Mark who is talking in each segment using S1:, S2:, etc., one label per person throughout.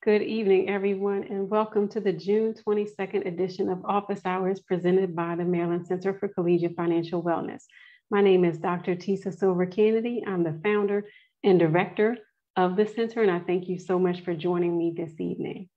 S1: Good evening, everyone, and welcome to the June 22nd edition of Office Hours presented by the Maryland Center for Collegiate Financial Wellness. My name is Dr. Tisa Silver Kennedy. I'm the founder and director of the center, and I thank you so much for joining me this evening.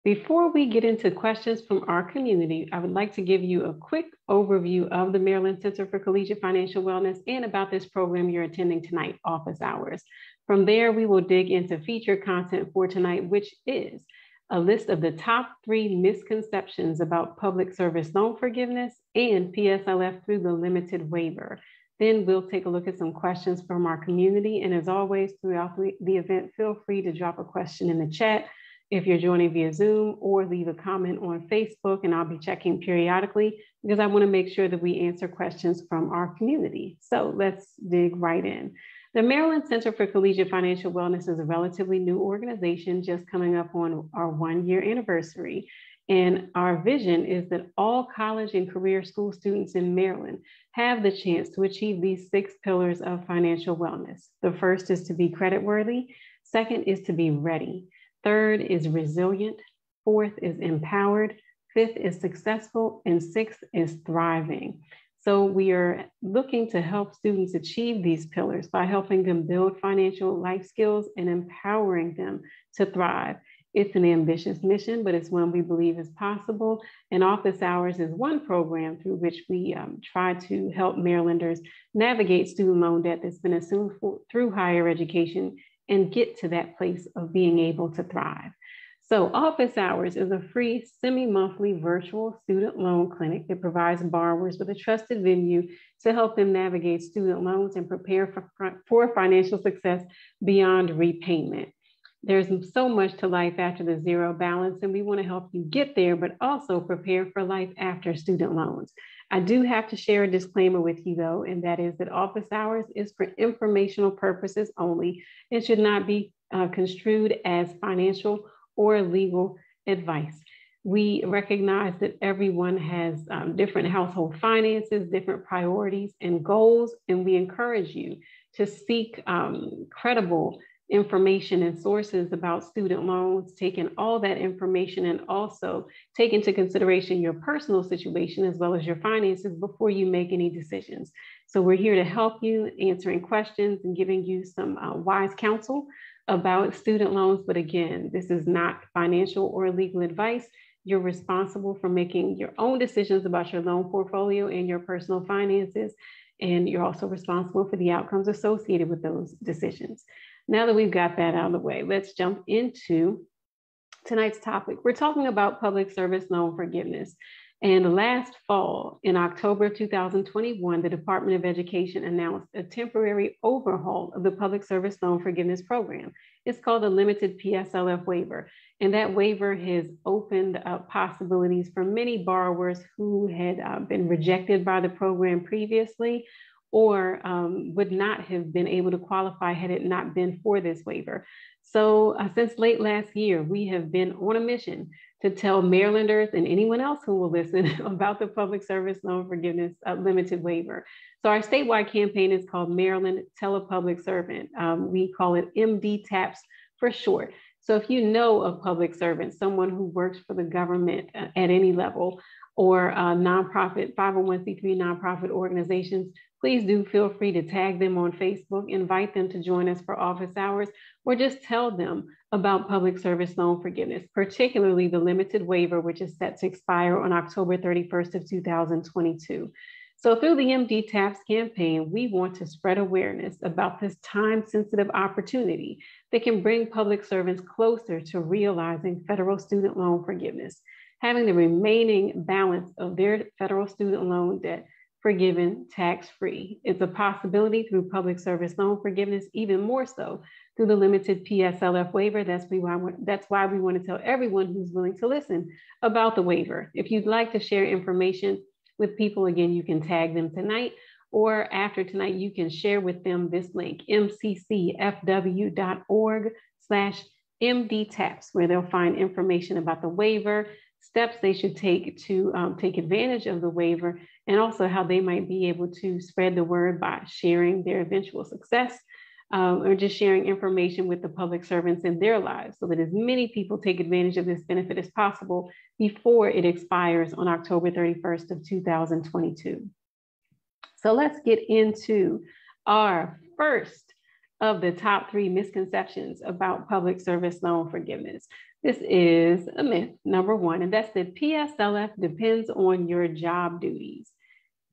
S1: Before we get into questions from our community, I would like to give you a quick overview of the Maryland Center for Collegiate Financial Wellness and about this program you're attending tonight, Office Hours. From there, we will dig into featured content for tonight, which is a list of the top 3 misconceptions about public service loan forgiveness and PSLF through the limited waiver. Then we'll take a look at some questions from our community. And as always, throughout the event, feel free to drop a question in the chat if you're joining via Zoom, or leave a comment on Facebook, and I'll be checking periodically because I want to make sure that we answer questions from our community. So let's dig right in. The Maryland Center for Collegiate Financial Wellness is a relatively new organization just coming up on our 1-year anniversary. And our vision is that all college and career school students in Maryland have the chance to achieve these 6 pillars of financial wellness. The first is to be creditworthy. Second is to be ready. Third is resilient. Fourth is empowered. Fifth is successful. And 6th is thriving. So we are looking to help students achieve these pillars by helping them build financial life skills and empowering them to thrive. It's an ambitious mission, but it's one we believe is possible. And Office Hours is one program through which we try to help Marylanders navigate student loan debt that's been assumed through higher education and get to that place of being able to thrive. So Office Hours is a free semi-monthly virtual student loan clinic that provides borrowers with a trusted venue to help them navigate student loans and prepare for financial success beyond repayment. There's so much to life after the zero balance, and we want to help you get there, but also prepare for life after student loans. I do have to share a disclaimer with you though, and that is that Office Hours is for informational purposes only. It should not be construed as financial or legal advice. We recognize that everyone has different household finances, different priorities and goals, and we encourage you to seek credible information and sources about student loans, taking all that information and also take into consideration your personal situation as well as your finances before you make any decisions. So we're here to help you, answering questions and giving you some wise counsel about student loans. But again, this is not financial or legal advice. You're responsible for making your own decisions about your loan portfolio and your personal finances. And you're also responsible for the outcomes associated with those decisions. Now that we've got that out of the way, let's jump into tonight's topic. We're talking about public service loan forgiveness. And last fall, in October 2021, the Department of Education announced a temporary overhaul of the public service loan forgiveness program. It's called the Limited PSLF Waiver. And that waiver has opened up possibilities for many borrowers who had been rejected by the program previously, or would not have been able to qualify had it not been for this waiver. So since late last year, we have been on a mission to tell Marylanders and anyone else who will listen about the Public Service Loan Forgiveness Limited Waiver. So our statewide campaign is called Maryland Telepublic Servant. We call it MDTEPS for short. So if you know a public servant, someone who works for the government at any level, or nonprofit, 501c3 nonprofit organizations, please do feel free to tag them on Facebook, invite them to join us for Office Hours, or just tell them about public service loan forgiveness, particularly the limited waiver, which is set to expire on October 31st of 2022. So through the MDTAPS campaign, we want to spread awareness about this time-sensitive opportunity that can bring public servants closer to realizing federal student loan forgiveness, having the remaining balance of their federal student loan debt forgiven tax-free. It's a possibility through public service loan forgiveness, even more so through the limited PSLF waiver. That's why we want to tell everyone who's willing to listen about the waiver. If you'd like to share information with people, again, you can tag them tonight, or after tonight, you can share with them this link, mccfw.org/MDTAPS, where they'll find information about the waiver, steps they should take to take advantage of the waiver, and also how they might be able to spread the word by sharing their eventual success or just sharing information with the public servants in their lives so that as many people take advantage of this benefit as possible before it expires on October 31st of 2022. So let's get into our first of the top 3 misconceptions about public service loan forgiveness. This is a myth, number 1, and that's that PSLF depends on your job duties.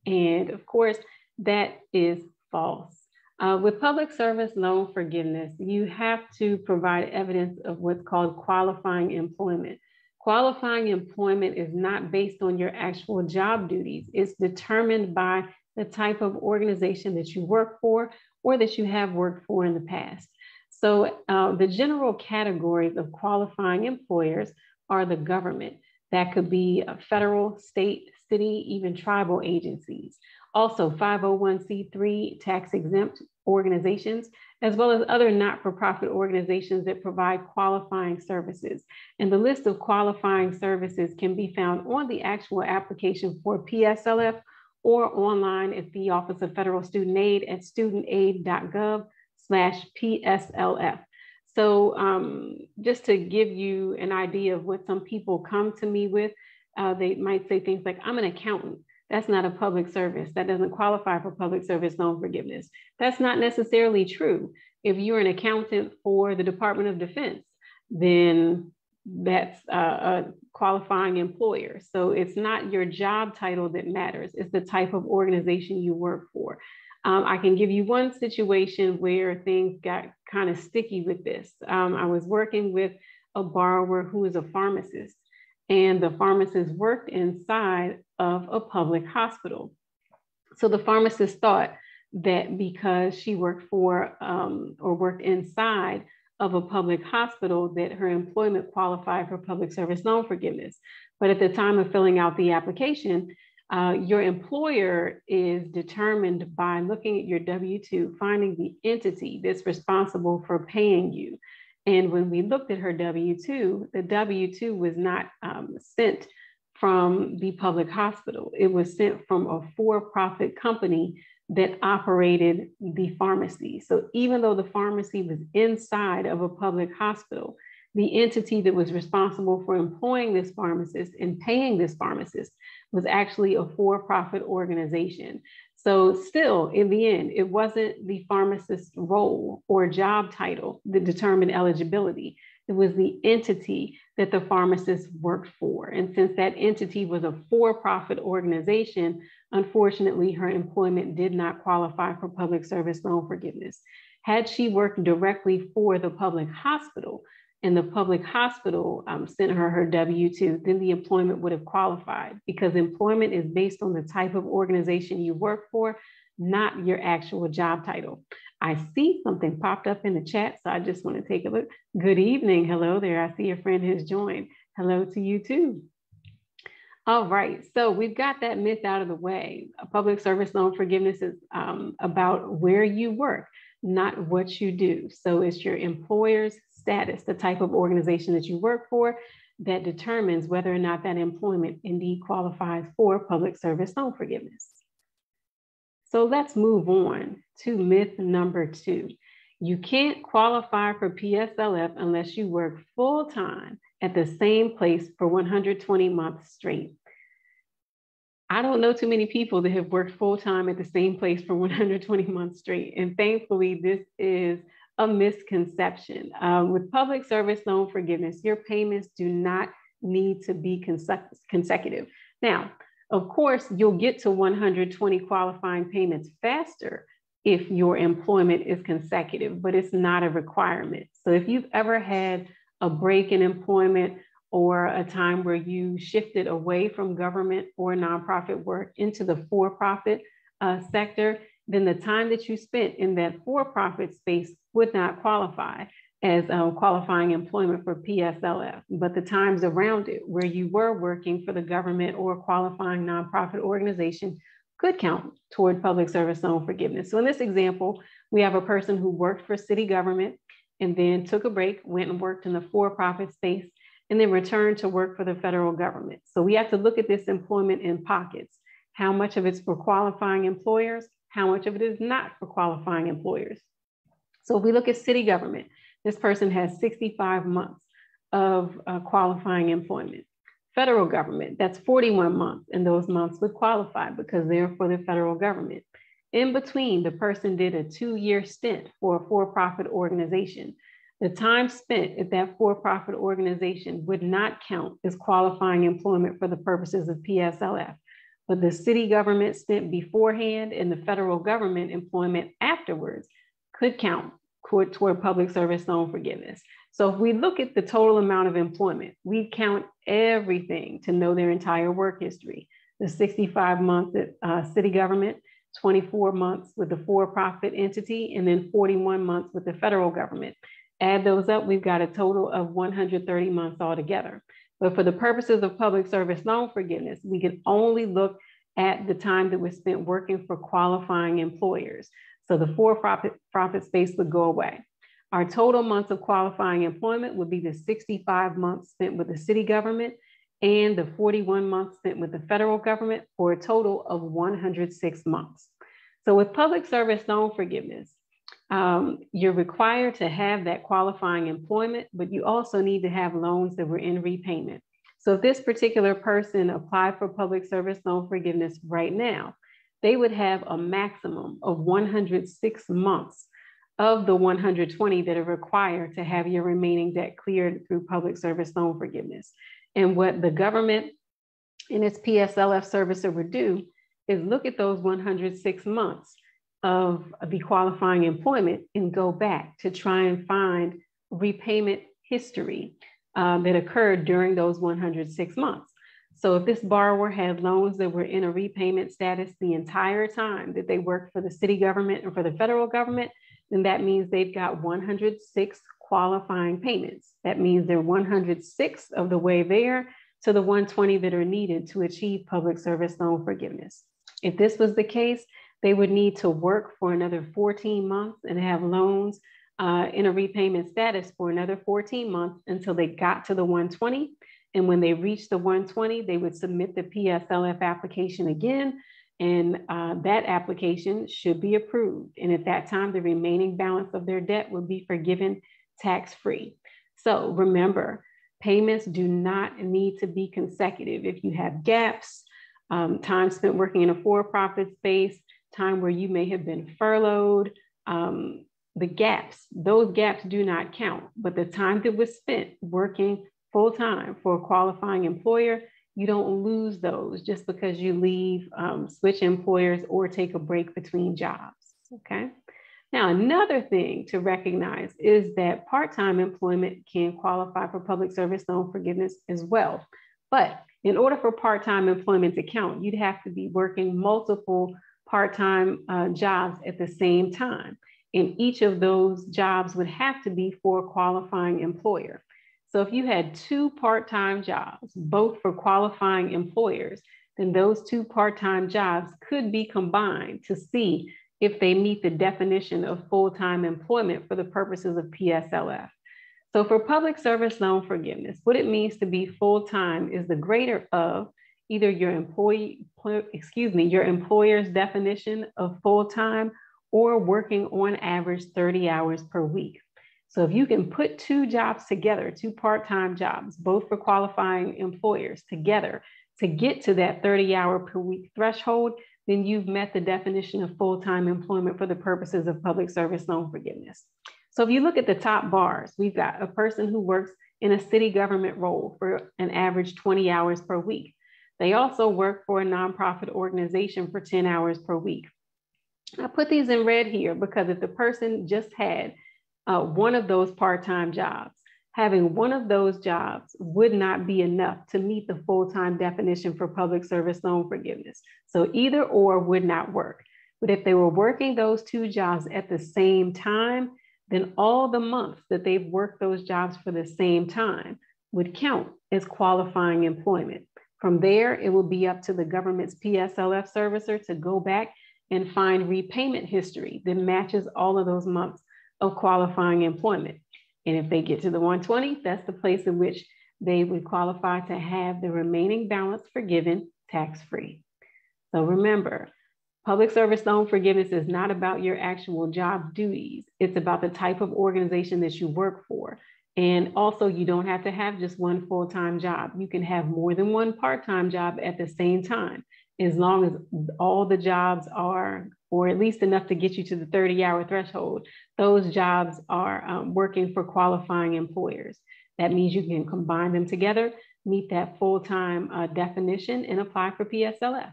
S1: And of course, that is false. With public service loan forgiveness, you have to provide evidence of what's called qualifying employment. Qualifying employment is not based on your actual job duties. It's determined by the type of organization that you work for or that you have worked for in the past. So the general categories of qualifying employers are the government. That could be a federal, state, city, even tribal agencies. Also 501c3 tax-exempt organizations, as well as other not-for-profit organizations that provide qualifying services. And the list of qualifying services can be found on the actual application for PSLF or online at the Office of Federal Student Aid at studentaid.gov/PSLF. So just to give you an idea of what some people come to me with, they might say things like, I'm an accountant. That's not a public service. That doesn't qualify for public service loan forgiveness. That's not necessarily true. If you're an accountant for the Department of Defense, then that's a qualifying employer. So it's not your job title that matters. It's the type of organization you work for. I can give you one situation where things got kind of sticky with this. I was working with a borrower who is a pharmacist, and the pharmacist worked inside of a public hospital. So the pharmacist thought that because she worked for or worked inside of a public hospital that her employment qualified for public service loan forgiveness. But at the time of filling out the application, your employer is determined by looking at your W-2, finding the entity that's responsible for paying you. And when we looked at her W-2, the W-2 was not sent from the public hospital. It was sent from a for-profit company that operated the pharmacy. So even though the pharmacy was inside of a public hospital, the entity that was responsible for employing this pharmacist and paying this pharmacist was actually a for-profit organization. So still, in the end, it wasn't the pharmacist's role or job title that determined eligibility. It was the entity that the pharmacist worked for. And since that entity was a for-profit organization, unfortunately, her employment did not qualify for public service loan forgiveness. Had she worked directly for the public hospital, and the public hospital sent her W-2, then the employment would have qualified, because employment is based on the type of organization you work for, not your actual job title. I see something popped up in the chat, so I just want to take a look. Good evening. Hello there. I see a friend has joined. Hello to you too. All right, so we've got that myth out of the way. Public service loan forgiveness is about where you work, not what you do. So it's your employer's status, the type of organization that you work for, that determines whether or not that employment indeed qualifies for public service loan forgiveness. So let's move on to myth number 2. You can't qualify for PSLF unless you work full-time at the same place for 120 months straight. I don't know too many people that have worked full-time at the same place for 120 months straight. And thankfully, this is a misconception. With public service loan forgiveness, your payments do not need to be consecutive. Now, of course, you'll get to 120 qualifying payments faster if your employment is consecutive, but it's not a requirement. So if you've ever had a break in employment or a time where you shifted away from government or nonprofit work into the for-profit sector, then the time that you spent in that for-profit space would not qualify as qualifying employment for PSLF. But the times around it where you were working for the government or qualifying nonprofit organization could count toward public service loan forgiveness. So in this example, we have a person who worked for city government and then took a break, went and worked in the for-profit space, and then returned to work for the federal government. So we have to look at this employment in pockets. How much of it's for qualifying employers? How much of it is not for qualifying employers? So if we look at city government, this person has 65 months of qualifying employment. Federal government, that's 41 months, and those months would qualify because they're for the federal government. In between, the person did a 2-year stint for a for-profit organization. The time spent at that for-profit organization would not count as qualifying employment for the purposes of PSLF, but the city government stint beforehand and the federal government employment afterwards could count toward public service loan forgiveness. So if we look at the total amount of employment, we count everything to know their entire work history. The 65 months at city government, 24 months with the for-profit entity, and then 41 months with the federal government. Add those up, we've got a total of 130 months altogether. But for the purposes of public service loan forgiveness, we can only look at the time that was spent working for qualifying employers. So the for-profit space would go away. Our total months of qualifying employment would be the 65 months spent with the city government and the 41 months spent with the federal government, for a total of 106 months. So with public service loan forgiveness, you're required to have that qualifying employment, but you also need to have loans that were in repayment. So if this particular person applied for public service loan forgiveness right now, they would have a maximum of 106 months of the 120 that are required to have your remaining debt cleared through public service loan forgiveness. And what the government and its PSLF servicer would do is look at those 106 months of the qualifying employment and go back to try and find repayment history that occurred during those 106 months. So if this borrower had loans that were in a repayment status the entire time that they worked for the city government or for the federal government, then that means they've got 106 qualifying payments. That means they're 106 of the way there to the 120 that are needed to achieve public service loan forgiveness. If this was the case, they would need to work for another 14 months and have loans in a repayment status for another 14 months until they got to the 120. And when they reached the 120, they would submit the PSLF application again, and that application should be approved. And at that time, the remaining balance of their debt would be forgiven tax-free. So remember, payments do not need to be consecutive. If you have gaps, time spent working in a for-profit space, time where you may have been furloughed, the gaps, those gaps do not count. But the time that was spent working full-time for a qualifying employer, you don't lose those just because you leave, switch employers, or take a break between jobs, okay? Now, another thing to recognize is that part-time employment can qualify for public service loan forgiveness as well. But in order for part-time employment to count, you'd have to be working multiple part-time jobs at the same time. And each of those jobs would have to be for a qualifying employer. So if you had 2 part-time jobs, both for qualifying employers, then those 2 part-time jobs could be combined to see if they meet the definition of full-time employment for the purposes of PSLF. So for public service loan forgiveness, what it means to be full-time is the greater of either your employer's definition of full-time or working on average 30 hours per week. So if you can put 2 jobs together, 2 part-time jobs, both for qualifying employers together to get to that 30-hour per week threshold, then you've met the definition of full-time employment for the purposes of public service loan forgiveness. So if you look at the top bars, we've got a person who works in a city government role for an average 20 hours per week. They also work for a nonprofit organization for 10 hours per week. I put these in red here because if the person just had one of those part-time jobs, having one of those jobs would not be enough to meet the full-time definition for public service loan forgiveness. So either or would not work. But if they were working those 2 jobs at the same time, then all the months that they've worked those jobs for the same time would count as qualifying employment. From there, it will be up to the government's PSLF servicer to go back and find repayment history that matches all of those months of qualifying employment. And if they get to the 120, that's the place in which they would qualify to have the remaining balance forgiven tax-free. So remember, Public service loan forgiveness is not about your actual job duties. It's about the type of organization that you work for. And also, you don't have to have just one full-time job. You can have more than one part-time job at the same time, as long as all the jobs are, or at least enough to get you to the 30-hour threshold, those jobs are working for qualifying employers. That means you can combine them together, meet that full-time definition, and apply for PSLF.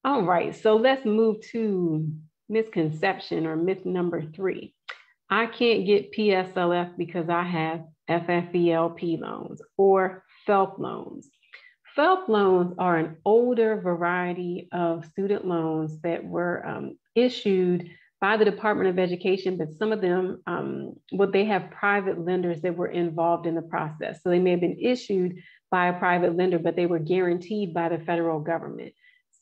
S1: All right, so let's move to misconception or myth number 3. I can't get PSLF because I have FFELP loans or FFELP loans. FFELP loans are an older variety of student loans that were issued by the Department of Education, but some of them, they have private lenders that were involved in the process. So they may have been issued by a private lender, but they were guaranteed by the federal government.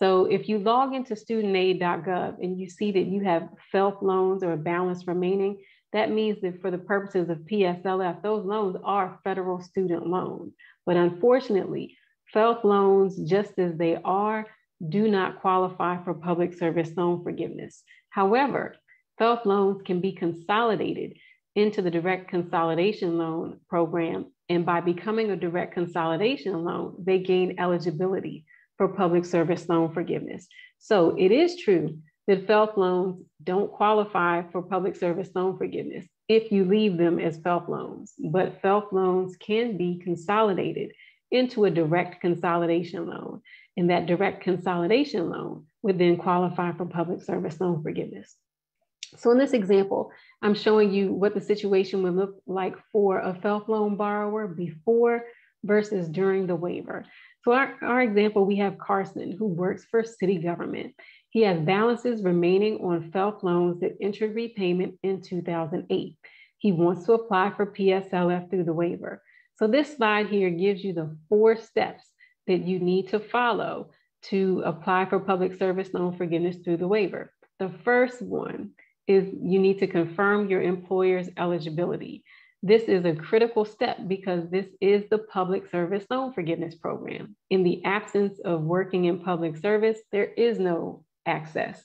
S1: So if you log into studentaid.gov and you see that you have FFELP loans or a balance remaining, that means that for the purposes of PSLF, those loans are federal student loans. But unfortunately, FFELP loans, just as they are, do not qualify for public service loan forgiveness. However, FFELP loans can be consolidated into the direct consolidation loan program. And by becoming a direct consolidation loan, they gain eligibility for public service loan forgiveness. So it is true that FFELP loans don't qualify for public service loan forgiveness if you leave them as FFELP loans, but FFELP loans can be consolidated into a direct consolidation loan, and that direct consolidation loan would then qualify for public service loan forgiveness. So in this example, I'm showing you what the situation would look like for a FFELP loan borrower before versus during the waiver. So our example, we have Carson, who works for city government. He has balances remaining on FFELP loans that entered repayment in 2008. He wants to apply for PSLF through the waiver. So this slide here gives you the 4 steps that you need to follow to apply for public service loan forgiveness through the waiver. The first one is you need to confirm your employer's eligibility. This is a critical step because this is the public service loan forgiveness program. In the absence of working in public service, there is no access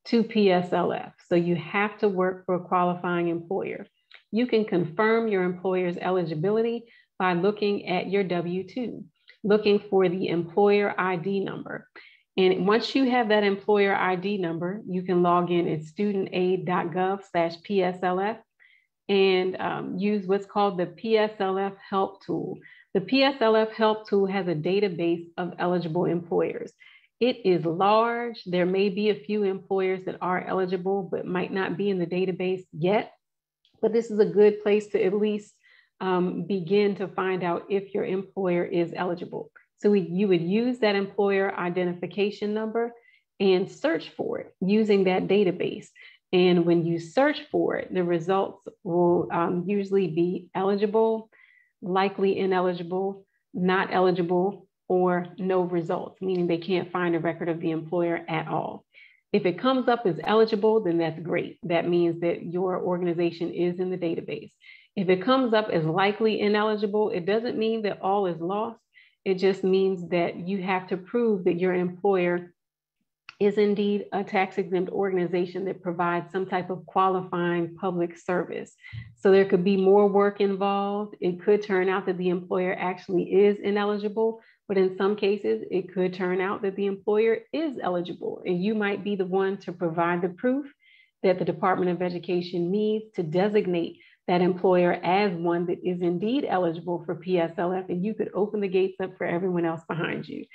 S1: to PSLF. So you have to work for a qualifying employer. You can confirm your employer's eligibility by looking at your W-2, looking for the employer ID number. And once you have that employer ID number, you can log in at studentaid.gov/PSLF and use what's called the PSLF help tool. The PSLF help tool has a database of eligible employers. It is large. There may be a few employers that are eligible, but might not be in the database yet. But this is a good place to at least begin to find out if your employer is eligible. So you would use that employer identification number and search for it using that database. And when you search for it, the results will usually be eligible, likely ineligible, not eligible, or no results, meaning they can't find a record of the employer at all. If it comes up as eligible, then that's great. That means that your organization is in the database. If it comes up as likely ineligible, it doesn't mean that all is lost. It just means that you have to prove that your employer is indeed a tax-exempt organization that provides some type of qualifying public service. So there could be more work involved. It could turn out that the employer actually is ineligible, but in some cases, it could turn out that the employer is eligible, and you might be the one to provide the proof that the Department of Education needs to designate that employer as one that is indeed eligible for PSLF, and you could open the gates up for everyone else behind you.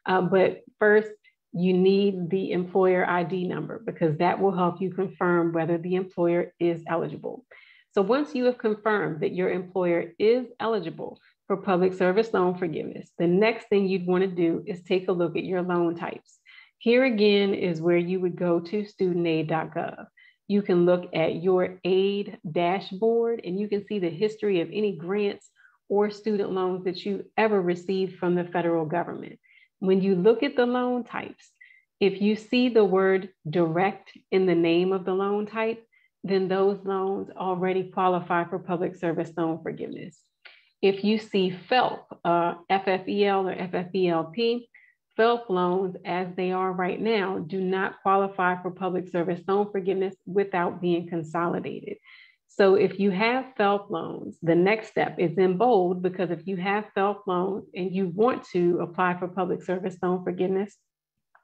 S1: But first, you need the employer ID number because that will help you confirm whether the employer is eligible. So once you have confirmed that your employer is eligible for public service loan forgiveness, the next thing you'd want to do is take a look at your loan types. Here again is where you would go to studentaid.gov. You can look at your aid dashboard and you can see the history of any grants or student loans that you ever received from the federal government. When you look at the loan types, if you see the word direct in the name of the loan type, then those loans already qualify for public service loan forgiveness. If you see FFELP, FFEL or FFELP, FFELP loans, as they are right now, do not qualify for public service loan forgiveness without being consolidated. So if you have FFELP loans, the next step is in bold, because if you have FFELP loans and you want to apply for public service loan forgiveness,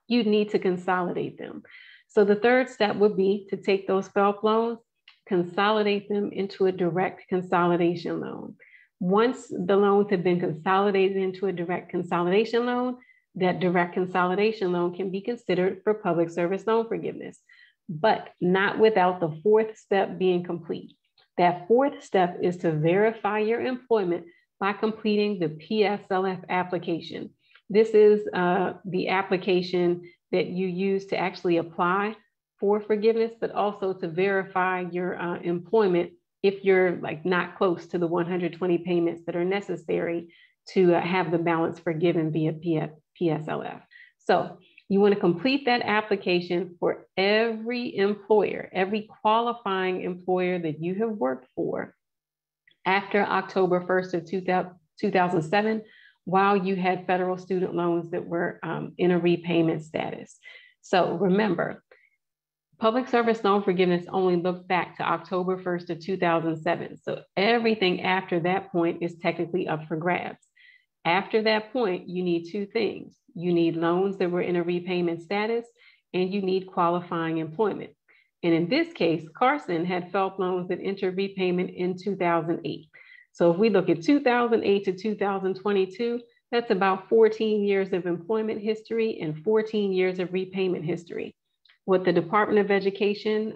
S1: you need to consolidate them. So the third step would be to take those FFELP loans, consolidate them into a direct consolidation loan. Once the loans have been consolidated into a direct consolidation loan, that direct consolidation loan can be considered for public service loan forgiveness, but not without the fourth step being complete. That fourth step is to verify your employment by completing the PSLF application. This is the application that you use to actually apply for forgiveness, but also to verify your employment if you're not close to the 120 payments that are necessary to have the balance forgiven via PSLF. So you want to complete that application for every employer, every qualifying employer that you have worked for after October 1st of 2007, while you had federal student loans that were in a repayment status. So remember, public service loan forgiveness only looks back to October 1st of 2007. So everything after that point is technically up for grabs. After that point, you need two things. You need loans that were in a repayment status, and you need qualifying employment. And in this case, Carson had FFELP loans that entered repayment in 2008. So if we look at 2008 to 2022, that's about 14 years of employment history and 14 years of repayment history. What the Department of Education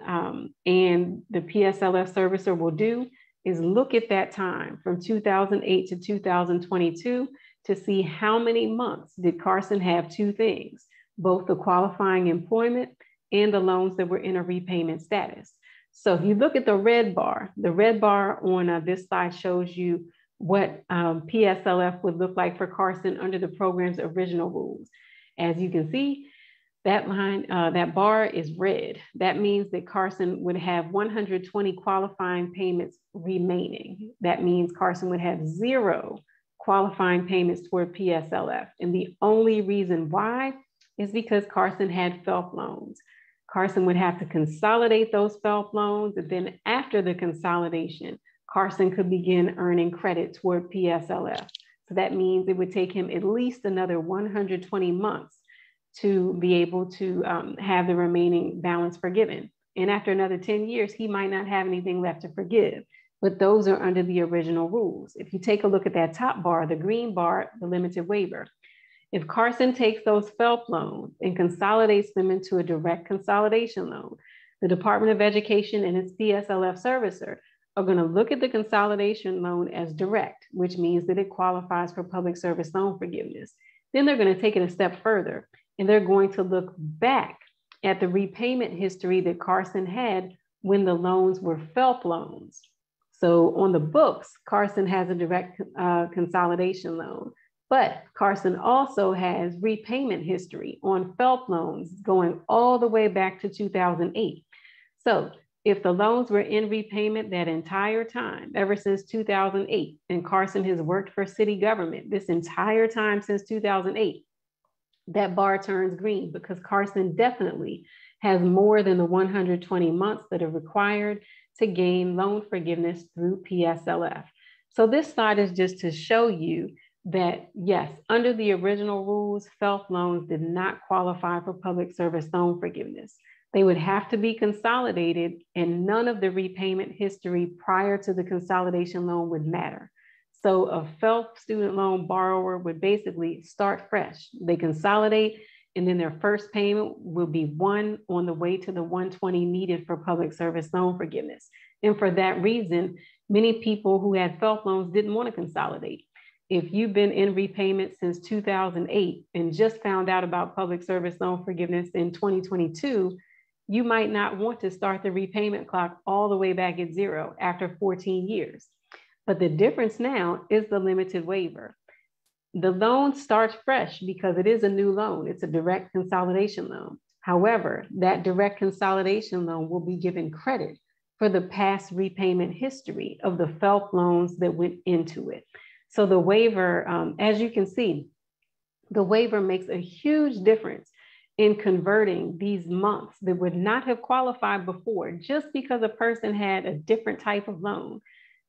S1: and the PSLF servicer will do is look at that time from 2008 to 2022 to see how many months did Carson have two things, both the qualifying employment and the loans that were in a repayment status. So if you look at the red bar on this slide shows you what PSLF would look like for Carson under the program's original rules. As you can see, that line, that bar is red. That means that Carson would have 120 qualifying payments remaining. That means Carson would have 0 qualifying payments toward PSLF. And the only reason why is because Carson had FFELP loans. Carson would have to consolidate those FFELP loans, and then after the consolidation, Carson could begin earning credit toward PSLF. So that means it would take him at least another 120 months to be able to have the remaining balance forgiven. And after another 10 years, he might not have anything left to forgive, but those are under the original rules. If you take a look at that top bar, the green bar, the limited waiver, if Carson takes those FFELP loans and consolidates them into a direct consolidation loan, the Department of Education and its PSLF servicer are going to look at the consolidation loan as direct, which means that it qualifies for public service loan forgiveness. Then they're going to take it a step further, and they're going to look back at the repayment history that Carson had when the loans were FFELP loans. So on the books, Carson has a direct consolidation loan, but Carson also has repayment history on FFELP loans going all the way back to 2008. So if the loans were in repayment that entire time, ever since 2008, and Carson has worked for city government this entire time since 2008, that bar turns green because Carson definitely has more than the 120 months that are required to gain loan forgiveness through PSLF. So this slide is just to show you that, yes, under the original rules, FFELP loans did not qualify for public service loan forgiveness. They would have to be consolidated, and none of the repayment history prior to the consolidation loan would matter. So a FFELP student loan borrower would basically start fresh. They consolidate, and then their first payment will be 1 on the way to the 120 needed for public service loan forgiveness. And for that reason, many people who had FFELP loans didn't want to consolidate. If you've been in repayment since 2008 and just found out about public service loan forgiveness in 2022, you might not want to start the repayment clock all the way back at 0 after 14 years. But the difference now is the limited waiver. The loan starts fresh because it is a new loan. It's a direct consolidation loan. However, that direct consolidation loan will be given credit for the past repayment history of the FFELP loans that went into it. So the waiver, as you can see, The waiver makes a huge difference in converting these months that would not have qualified before just because a person had a different type of loan.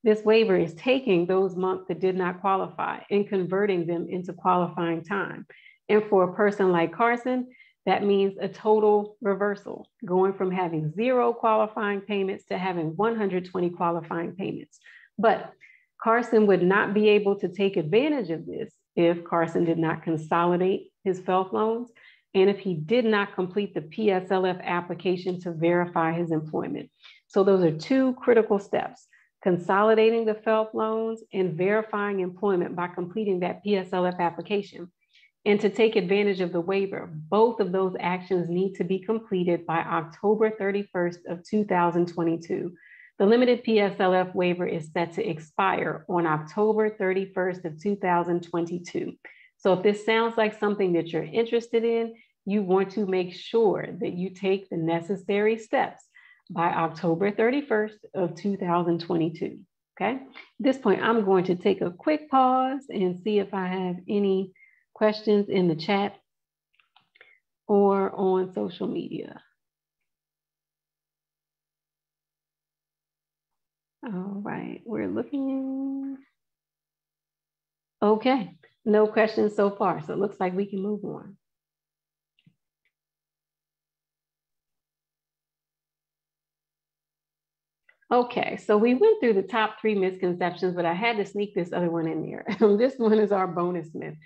S1: This waiver is taking those months that did not qualify and converting them into qualifying time. And for a person like Carson, that means a total reversal, going from having 0 qualifying payments to having 120 qualifying payments. But Carson would not be able to take advantage of this if Carson did not consolidate his FFELP loans and if he did not complete the PSLF application to verify his employment. So those are 2 critical steps: consolidating the FFELP loans and verifying employment by completing that PSLF application. And to take advantage of the waiver, both of those actions need to be completed by October 31st of 2022. The limited PSLF waiver is set to expire on October 31st of 2022. So if this sounds like something that you're interested in, you want to make sure that you take the necessary steps by October 31st of 2022, okay? At this point, I'm going to take a quick pause and see if I have any questions in the chat or on social media. All right, we're looking. Okay, no questions so far, so it looks like we can move on. Okay, so we went through the top 3 misconceptions, but I had to sneak this other one in there. This one is our bonus myth.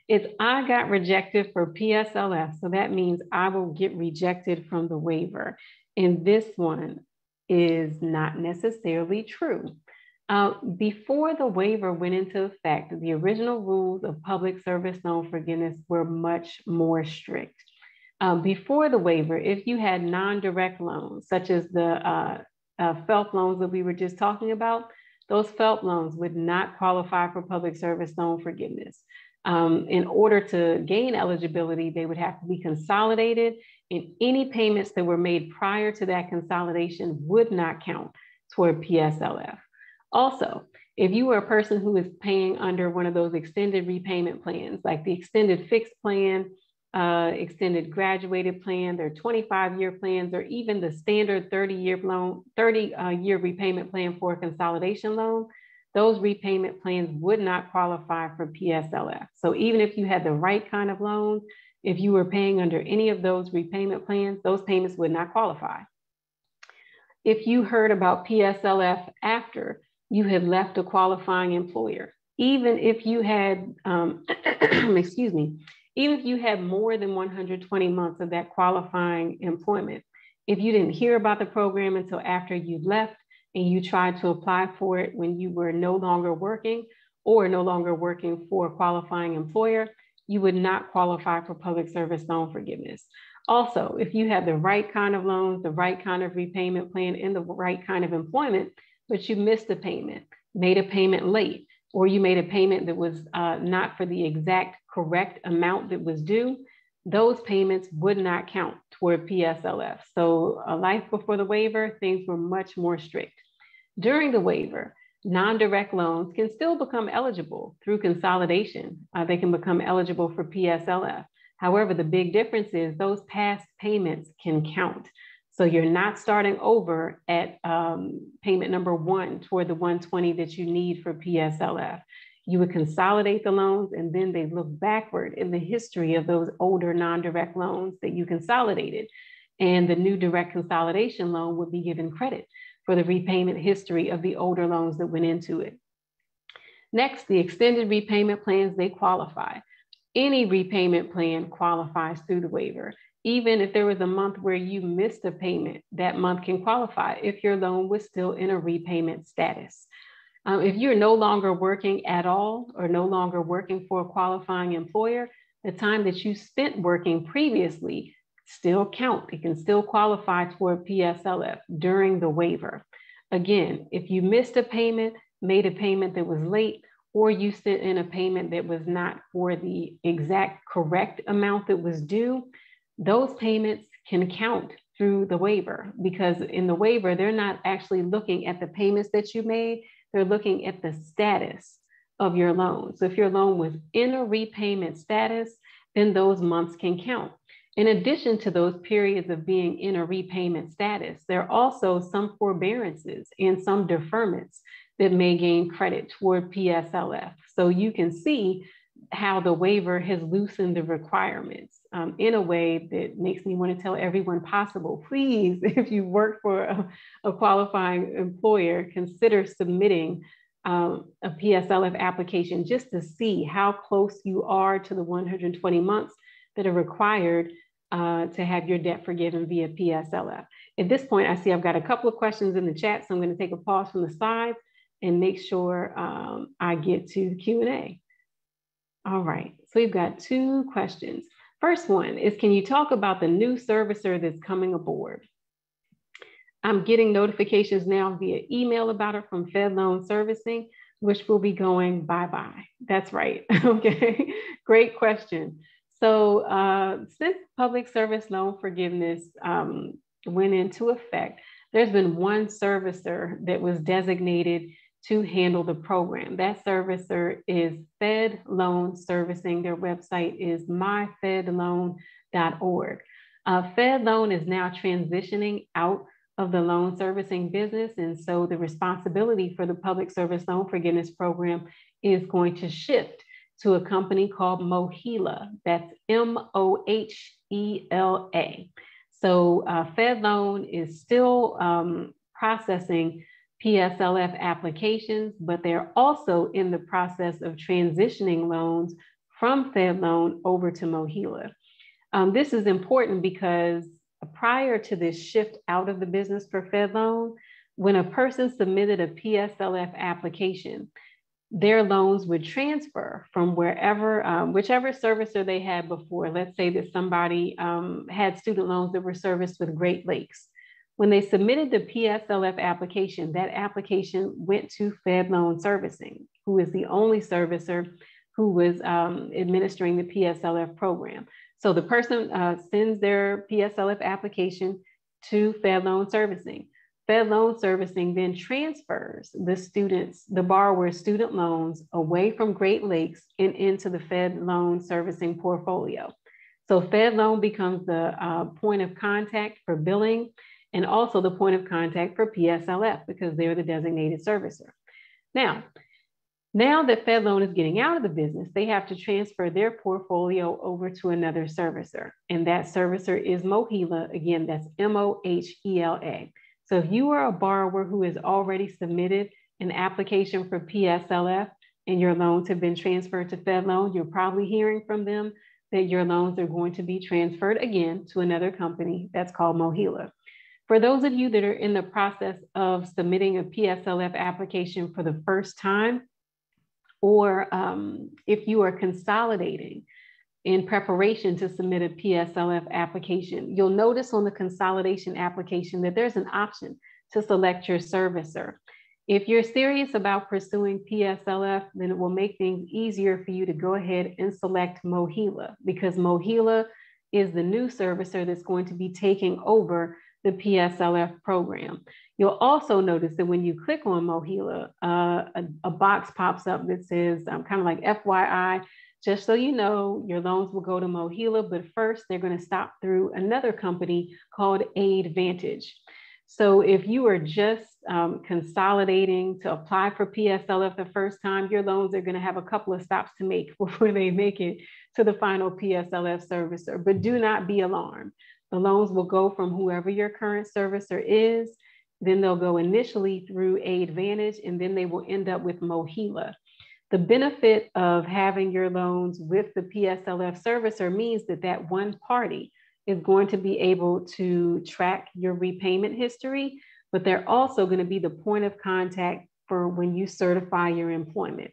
S1: It's I got rejected for PSLF, so that means I will get rejected from the waiver. And this one is not necessarily true. Before the waiver went into effect, the original rules of public service loan forgiveness were much more strict. Before the waiver, if you had non-direct loans, such as the FFELP loans that we were just talking about, those FFELP loans would not qualify for public service loan forgiveness. In order to gain eligibility, they would have to be consolidated, and any payments that were made prior to that consolidation would not count toward PSLF. Also, if you were a person who is paying under one of those extended repayment plans, like the extended fixed plan, extended graduated plan, their 25-year plans, or even the standard 30-year repayment plan for a consolidation loan, those repayment plans would not qualify for PSLF. So even if you had the right kind of loan, if you were paying under any of those repayment plans, those payments would not qualify. If you heard about PSLF after you had left a qualifying employer, even if you had, excuse me, even if you had more than 120 months of that qualifying employment, if you didn't hear about the program until after you left, and you tried to apply for it when you were no longer working or no longer working for a qualifying employer, you would not qualify for public service loan forgiveness. Also, if you had the right kind of loans, the right kind of repayment plan, and the right kind of employment, but you missed a payment, made a payment late, or you made a payment that was not for the exact correct amount that was due, those payments would not count toward PSLF. So a life before the waiver, things were much more strict. During the waiver, non-direct loans can still become eligible through consolidation. They can become eligible for PSLF. However, the big difference is those past payments can count. So you're not starting over at payment number 1 toward the 120 that you need for PSLF. You would consolidate the loans, and then they look backward in the history of those older non-direct loans that you consolidated. And the new direct consolidation loan would be given credit for the repayment history of the older loans that went into it. Next, the extended repayment plans, they qualify. Any repayment plan qualifies through the waiver. Even if there was a month where you missed a payment, that month can qualify if your loan was still in a repayment status. If you're no longer working at all or no longer working for a qualifying employer, the time that you spent working previously still count. It can still qualify toward PSLF during the waiver. Again, if you missed a payment, made a payment that was late, or you sent in a payment that was not for the exact correct amount that was due, those payments can count through the waiver, because in the waiver, they're not actually looking at the payments that you made, they're looking at the status of your loan. So if your loan was in a repayment status, then those months can count. In addition to those periods of being in a repayment status, there are also some forbearances and some deferments that may gain credit toward PSLF. So you can see how the waiver has loosened the requirements in a way that makes me want to tell everyone possible, please, if you work for a qualifying employer, consider submitting a PSLF application just to see how close you are to the 120 months that are required to have your debt forgiven via PSLF. At this point, I see I've got a couple of questions in the chat, so I'm going to take a pause from the slides and make sure I get to the Q&A. All right, so we've got 2 questions. First one is, can you talk about the new servicer that's coming aboard? I'm getting notifications now via email about it from FedLoan Servicing, which will be going bye-bye. That's right, okay, great question. So since public service loan forgiveness went into effect, there's been one servicer that was designated to handle the program. That servicer is FedLoan Servicing. Their website is myfedloan.org. FedLoan is now transitioning out of the loan servicing business, and so the responsibility for the public service loan forgiveness program is going to shift to a company called MOHELA. That's M-O-H-E-L-A. So FedLoan is still processing PSLF applications, but they're also in the process of transitioning loans from FedLoan over to MOHELA. This is important because prior to this shift out of the business for FedLoan, when a person submitted a PSLF application, their loans would transfer from wherever, whichever servicer they had before. Let's say that somebody had student loans that were serviced with Great Lakes. When they submitted the PSLF application, that application went to FedLoan Servicing, who is the only servicer who was administering the PSLF program. So the person sends their PSLF application to FedLoan Servicing. FedLoan Servicing then transfers the borrower's student loans away from Great Lakes and into the FedLoan Servicing portfolio. So FedLoan becomes the point of contact for billing and also the point of contact for PSLF because they're the designated servicer. Now that FedLoan is getting out of the business, they have to transfer their portfolio over to another servicer. And that servicer is MOHELA. Again, that's M-O-H-E-L-A. So if you are a borrower who has already submitted an application for PSLF and your loans have been transferred to FedLoan, you're probably hearing from them that your loans are going to be transferred again to another company that's called MOHELA. For those of you that are in the process of submitting a PSLF application for the first time, or if you are consolidating in preparation to submit a PSLF application, you'll notice on the consolidation application that there's an option to select your servicer. If you're serious about pursuing PSLF, then it will make things easier for you to go ahead and select MOHELA, because MOHELA is the new servicer that's going to be taking over the PSLF program. You'll also notice that when you click on MOHELA, a box pops up that says kind of like FYI, just so you know, your loans will go to MOHELA, but first they're going to stop through another company called AidVantage. So if you are just consolidating to apply for PSLF the first time, your loans are going to have a couple of stops to make before they make it to the final PSLF servicer. But do not be alarmed. The loans will go from whoever your current servicer is, then they'll go initially through AidVantage, and then they will end up with MOHELA. The benefit of having your loans with the PSLF servicer means that that one party is going to be able to track your repayment history, but they're also going to be the point of contact for when you certify your employment.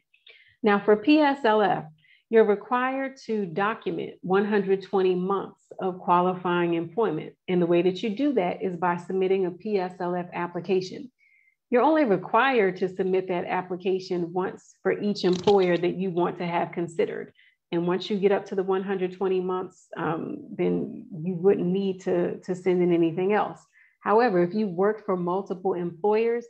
S1: Now for PSLF, you're required to document 120 months of qualifying employment. And the way that you do that is by submitting a PSLF application. You're only required to submit that application once for each employer that you want to have considered. And once you get up to the 120 months, then you wouldn't need to send in anything else. However, if you work for multiple employers,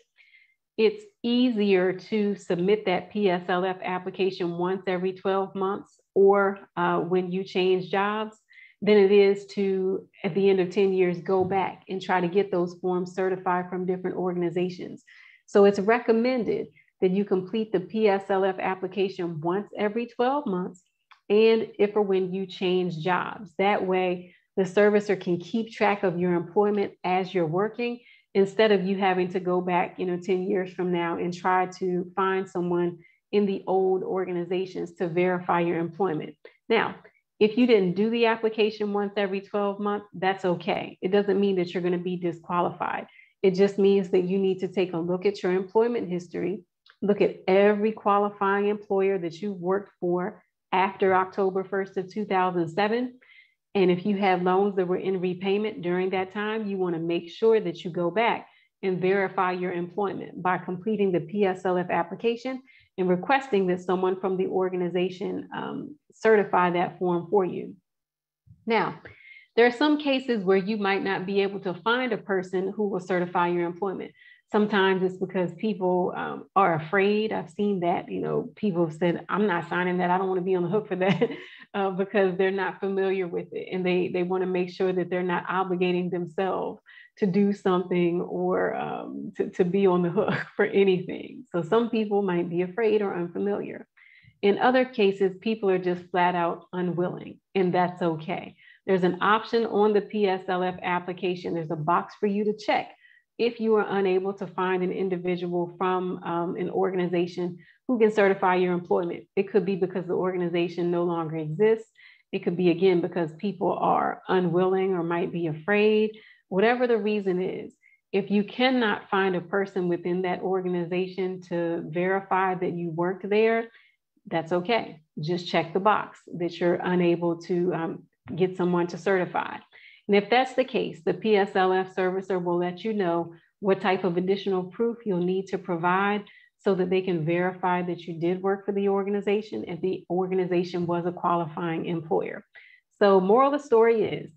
S1: it's easier to submit that PSLF application once every 12 months or when you change jobs than it is to, at the end of 10 years, go back and try to get those forms certified from different organizations. So it's recommended that you complete the PSLF application once every 12 months, and if or when you change jobs. That way, the servicer can keep track of your employment as you're working, instead of you having to go back, 10 years from now and try to find someone in the old organizations to verify your employment. Now, if you didn't do the application once every 12 months, that's okay. It doesn't mean that you're going to be disqualified. It just means that you need to take a look at your employment history, look at every qualifying employer that you've worked for after October 1st of 2007. And if you have loans that were in repayment during that time, you want to make sure that you go back and verify your employment by completing the PSLF application and requesting that someone from the organization certify that form for you. Now, there are some cases where you might not be able to find a person who will certify your employment. Sometimes it's because people are afraid. I've seen that, people have said, I'm not signing that. I don't want to be on the hook for that because they're not familiar with it. And they want to make sure that they're not obligating themselves to do something or to be on the hook for anything. So some people might be afraid or unfamiliar. In other cases, people are just flat out unwilling, and that's okay. There's an option on the PSLF application. There's a box for you to check if you are unable to find an individual from an organization who can certify your employment. It could be because the organization no longer exists. It could be, again, because people are unwilling or might be afraid. Whatever the reason is, if you cannot find a person within that organization to verify that you worked there, that's okay. Just check the box that you're unable to get someone to certify. And if that's the case, the PSLF servicer will let you know what type of additional proof you'll need to provide so that they can verify that you did work for the organization and the organization was a qualifying employer. So moral of the story is,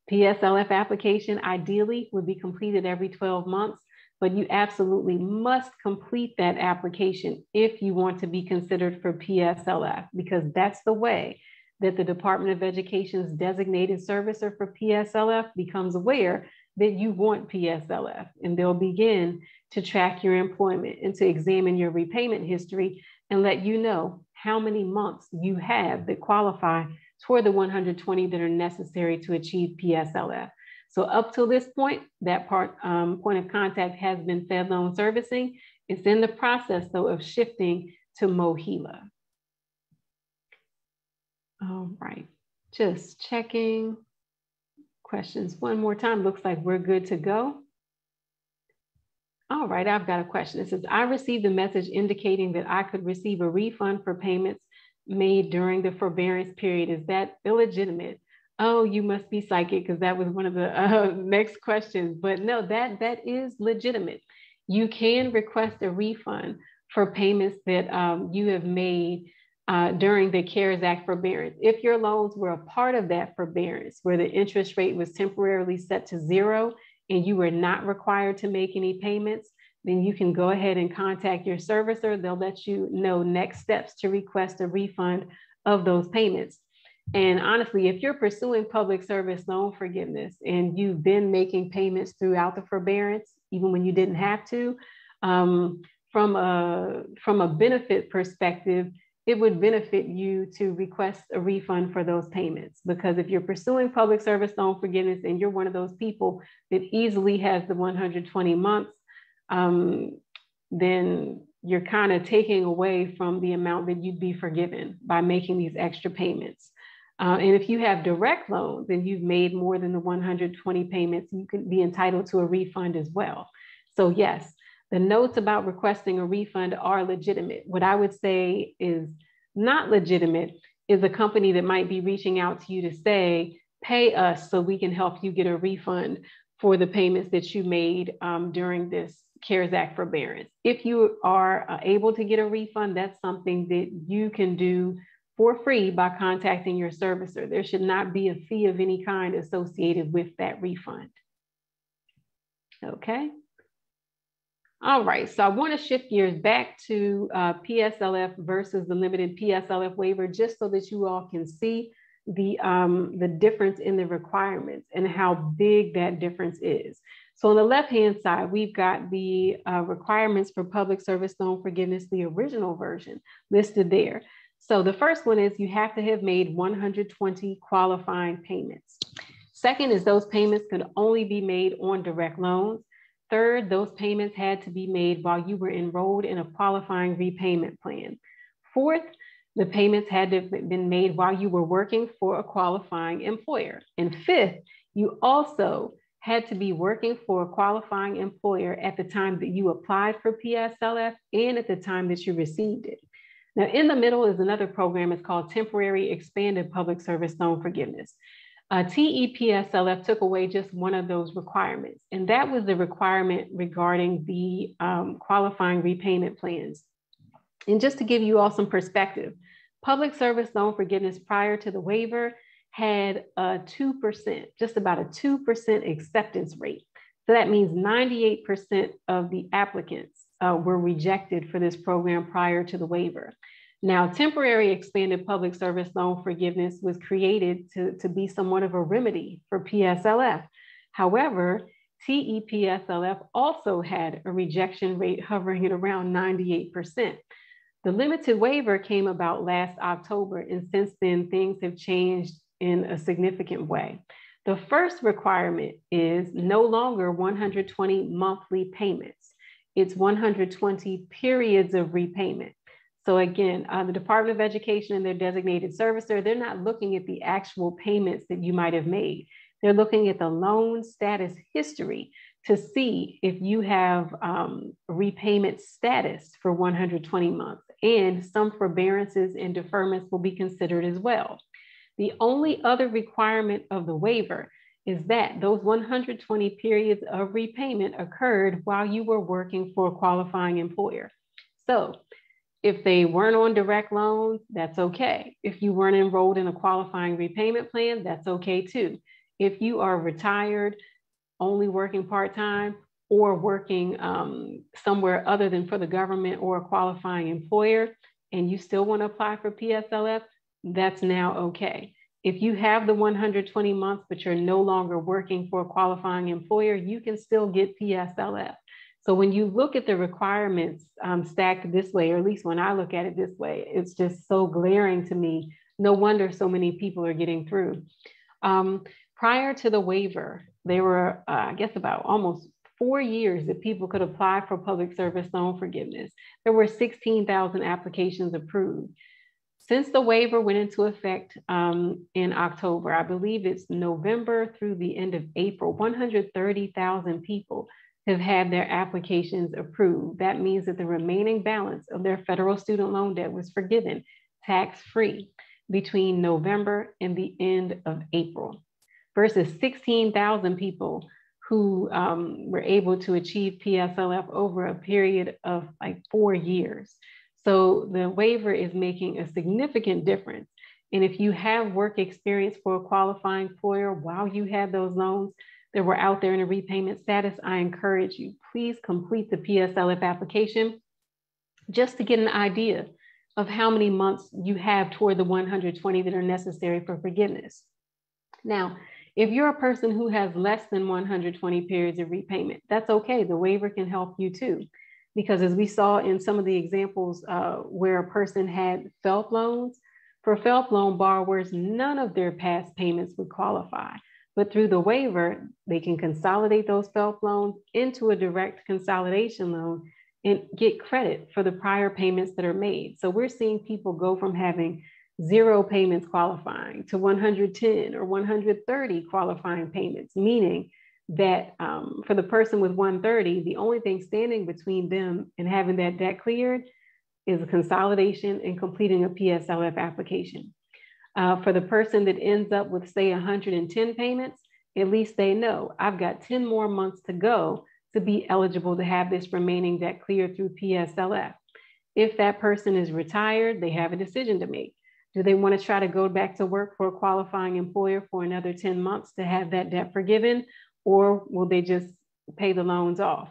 S1: PSLF application ideally would be completed every 12 months, but you absolutely must complete that application if you want to be considered for PSLF, because that's the way that the Department of Education's designated servicer for PSLF becomes aware that you want PSLF, and they'll begin to track your employment and to examine your repayment history and let you know how many months you have that qualify toward the 120 that are necessary to achieve PSLF. So up till this point, that point of contact has been FedLoan servicing. It's in the process, though, of shifting to MOHELA. All right, just checking questions one more time. Looks like we're good to go. All right, I've got a question. It says, I received a message indicating that I could receive a refund for payments made during the forbearance period. Is that illegitimate? Oh, you must be psychic, because that was one of the next questions. But no, that is legitimate. You can request a refund for payments that you have made during the CARES Act Forbearance. If your loans were a part of that forbearance, where the interest rate was temporarily set to 0 and you were not required to make any payments, then you can go ahead and contact your servicer. They'll let you know next steps to request a refund of those payments. And honestly, if you're pursuing public service loan forgiveness and you've been making payments throughout the forbearance, even when you didn't have to, from a benefit perspective, it would benefit you to request a refund for those payments. Because if you're pursuing public service loan forgiveness and you're one of those people that easily has the 120 months, then you're kind of taking away from the amount that you'd be forgiven by making these extra payments. And if you have direct loans and you've made more than the 120 payments, you can be entitled to a refund as well. So yes, the notes about requesting a refund are legitimate. What I would say is not legitimate is a company that might be reaching out to you to say, pay us so we can help you get a refund for the payments that you made during this CARES Act forbearance. If you are able to get a refund, that's something that you can do for free by contacting your servicer. There should not be a fee of any kind associated with that refund. Okay. All right, so I want to shift gears back to PSLF versus the limited PSLF waiver, just so that you all can see the difference in the requirements and how big that difference is. So on the left-hand side, we've got the requirements for public service loan forgiveness, the original version listed there. So the first one is you have to have made 120 qualifying payments. Second is those payments could only be made on direct loans. Third, those payments had to be made while you were enrolled in a qualifying repayment plan. Fourth, the payments had to have been made while you were working for a qualifying employer. And fifth, you also had to be working for a qualifying employer at the time that you applied for PSLF and at the time that you received it. Now, in the middle is another program. It's called Temporary Expanded Public Service Loan Forgiveness. TEPSLF took away just one of those requirements, and that was the requirement regarding the qualifying repayment plans. And just to give you all some perspective, public service loan forgiveness prior to the waiver had a 2%, just about a 2% acceptance rate. So that means 98% of the applicants were rejected for this program prior to the waiver. Now, temporary expanded public service loan forgiveness was created to be somewhat of a remedy for PSLF. However, TEPSLF also had a rejection rate hovering at around 98%. The limited waiver came about last October, and since then, things have changed in a significant way. The first requirement is no longer 120 monthly payments. It's 120 periods of repayment. So again, the Department of Education and their designated servicer, they're not looking at the actual payments that you might have made. They're looking at the loan status history to see if you have repayment status for 120 months, and some forbearances and deferments will be considered as well. The only other requirement of the waiver is that those 120 periods of repayment occurred while you were working for a qualifying employer. So if they weren't on direct loans, that's okay. If you weren't enrolled in a qualifying repayment plan, that's okay too. If you are retired, only working part-time, or working somewhere other than for the government or a qualifying employer, and you still want to apply for PSLF, that's now okay. If you have the 120 months, but you're no longer working for a qualifying employer, you can still get PSLF. So when you look at the requirements stacked this way, or at least when I look at it this way, it's just so glaring to me. No wonder so many people are getting through. Prior to the waiver, there were, I guess, about almost 4 years that people could apply for public service loan forgiveness. There were 16,000 applications approved. Since the waiver went into effect in October, I believe it's November through the end of April, 130,000 people have had their applications approved. That means that the remaining balance of their federal student loan debt was forgiven tax-free between November and the end of April, versus 16,000 people who were able to achieve PSLF over a period of like 4 years. So the waiver is making a significant difference. And if you have work experience for a qualifying employer while you have those loans that were out there in a repayment status, I encourage you, please complete the PSLF application just to get an idea of how many months you have toward the 120 that are necessary for forgiveness. Now, if you're a person who has less than 120 periods of repayment, that's okay. The waiver can help you too. Because as we saw in some of the examples where a person had FFELP loans, for FFELP loan borrowers, none of their past payments would qualify. But through the waiver, they can consolidate those FFELP loans into a direct consolidation loan and get credit for the prior payments that are made. So we're seeing people go from having 0 payments qualifying to 110 or 130 qualifying payments, meaning that for the person with 130, the only thing standing between them and having that debt cleared is a consolidation and completing a PSLF application. For the person that ends up with, say, 110 payments, at least they know I've got 10 more months to go to be eligible to have this remaining debt cleared through PSLF. If that person is retired, they have a decision to make. Do they want to try to go back to work for a qualifying employer for another 10 months to have that debt forgiven, or will they just pay the loans off?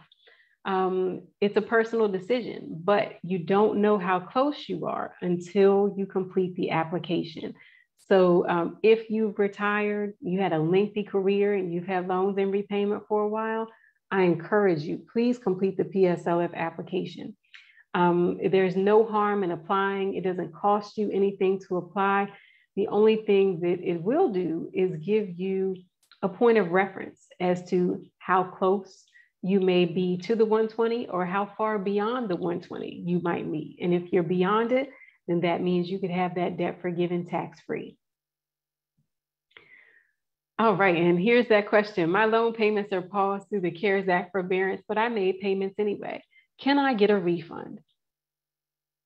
S1: It's a personal decision, but you don't know how close you are until you complete the application. So if you've retired, you had a lengthy career and you've had loans in repayment for a while, I encourage you, please complete the PSLF application. There's no harm in applying. It doesn't cost you anything to apply. The only thing that it will do is give you a point of reference as to how close you may be to the 120 or how far beyond the 120 you might meet. And if you're beyond it, then that means you could have that debt forgiven tax-free. All right, and here's that question. My loan payments are paused through the CARES Act Forbearance, but I made payments anyway. Can I get a refund?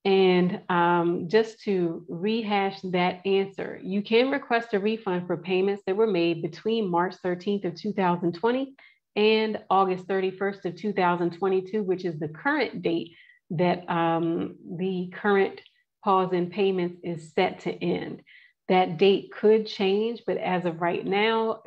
S1: And just to rehash that answer, you can request a refund for payments that were made between March 13th of 2020 and August 31st of 2022, which is the current date that the current pause in payments is set to end. That date could change, but as of right now,